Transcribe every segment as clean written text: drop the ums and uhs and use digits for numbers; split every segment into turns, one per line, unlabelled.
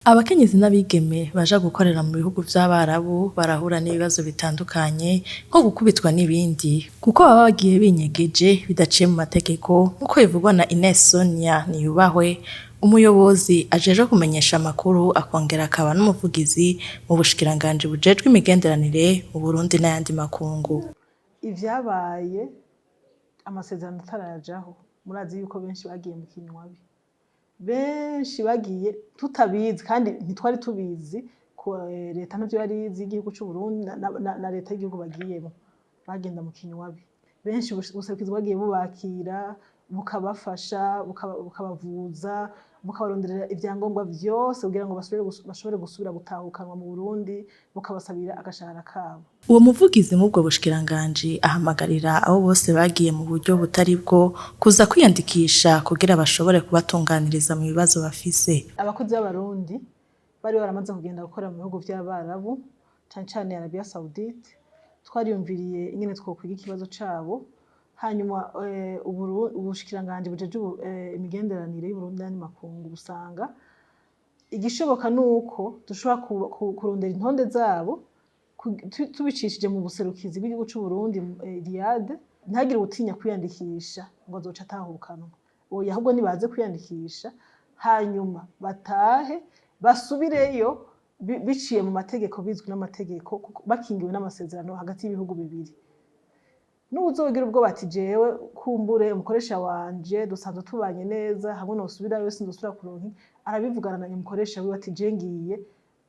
Abakenyezi n'abigeme baja gukorera mu bihugu vy'abarabu barahura n'ibibazo bitandukanye nko gukubitwa n'ibindi kuko baba bagiye binyegeje bidaciye mu mategeko nk'uko bivugwa na Ines Sonia Niyubahwe, umuyobozi ajejwe kumenyesha amakuru akongera akaba n'umuvugizi mu bushikiranganji bujejwe imigenderanire mu Burundi n'ayandi makungu.
Ivyabaye amasezerano atarajaho murazi yuko benshi bagiye mu kinywabi, benshi bagiye tutabizi kandi ntitwari tubizi ko leta navyo yari izi igihugu c'u Burundi na leta y'igihugu bagiyemo bagenda mu kinywabi. Benshi ubuserukizi bwagiye bubakira bukabafasha bukabavuza bukabaronderera ivyangombwa vyose kugira ngo bashobore gusubira gutahukanwa mu Burundi bukabasabira agashahara kabo.
Uwo muvugizi mubwo bushikiranganji ahamagarira abo bose bagiye mu buryo butari bwo kuza kwiyandikisha kugira bashobore kubatunganiriza mu bibazo bafise.
Abakozi b'abarundi bari baramaze kugenda gukora mu bihugu vy'abarabu cane cane Arabia Saoudite, twariyumviriye ingene twokwiga ikibazo cabo hanyuma ubushikiranganji bujejwe imigenderanire y'Uburundi n'ayandi makungu busanga igishoboka nuko dushobora kurondera intonde zabo tubicishije mu buserukizi bw'igihugu c'u Burundi Riyad, ntihagire utinya kwiyandikisha ngo azoca atahukanwa. Oya, ahubwo nibaze kwiyandikisha hanyuma batahe basubireyo biciye mu mategeko, bizwi n'amategeko, bakingiwe n'amasezerano hagati y'ibihugu bibiri. N'uzogira ubwo bati jewe kumbure umukoresha wanje dusanzwe tubanye neza hamwe nosubirayo sinzosubira kuronka, arabivugana na umukoresha wiwe ati je ngiye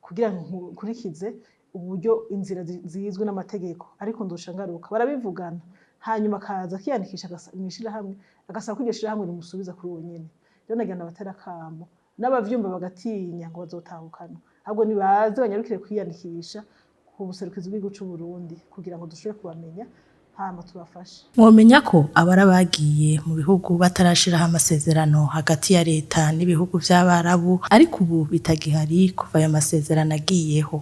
kugira ngo nkurikize uburyo inzira zizwe n'amategeko ariko ndosha ngaruka, barabivugana hanyuma akaza akiyandikisha mw'ishirahamwe agasaba ko iryo shirahamwe rimusubiza kuri uwo nyene. Rero nagira ndabatera akamo n'abavyumva bagatinya ngo bazotahukana, ahubwo nibaze banyarukire kwiyandikisha ku buserukizi bw'igihugu c'u Burundi kugira ngo dushobore kubamenya hama tubafashe.
Mwomenya ko abara bagiye mu bihugu batarashiraho amasezerano hagati ya leta n'ibihugu vy'abarabu ariko ubu bitagihari kuva ayo masezerano agiyeho.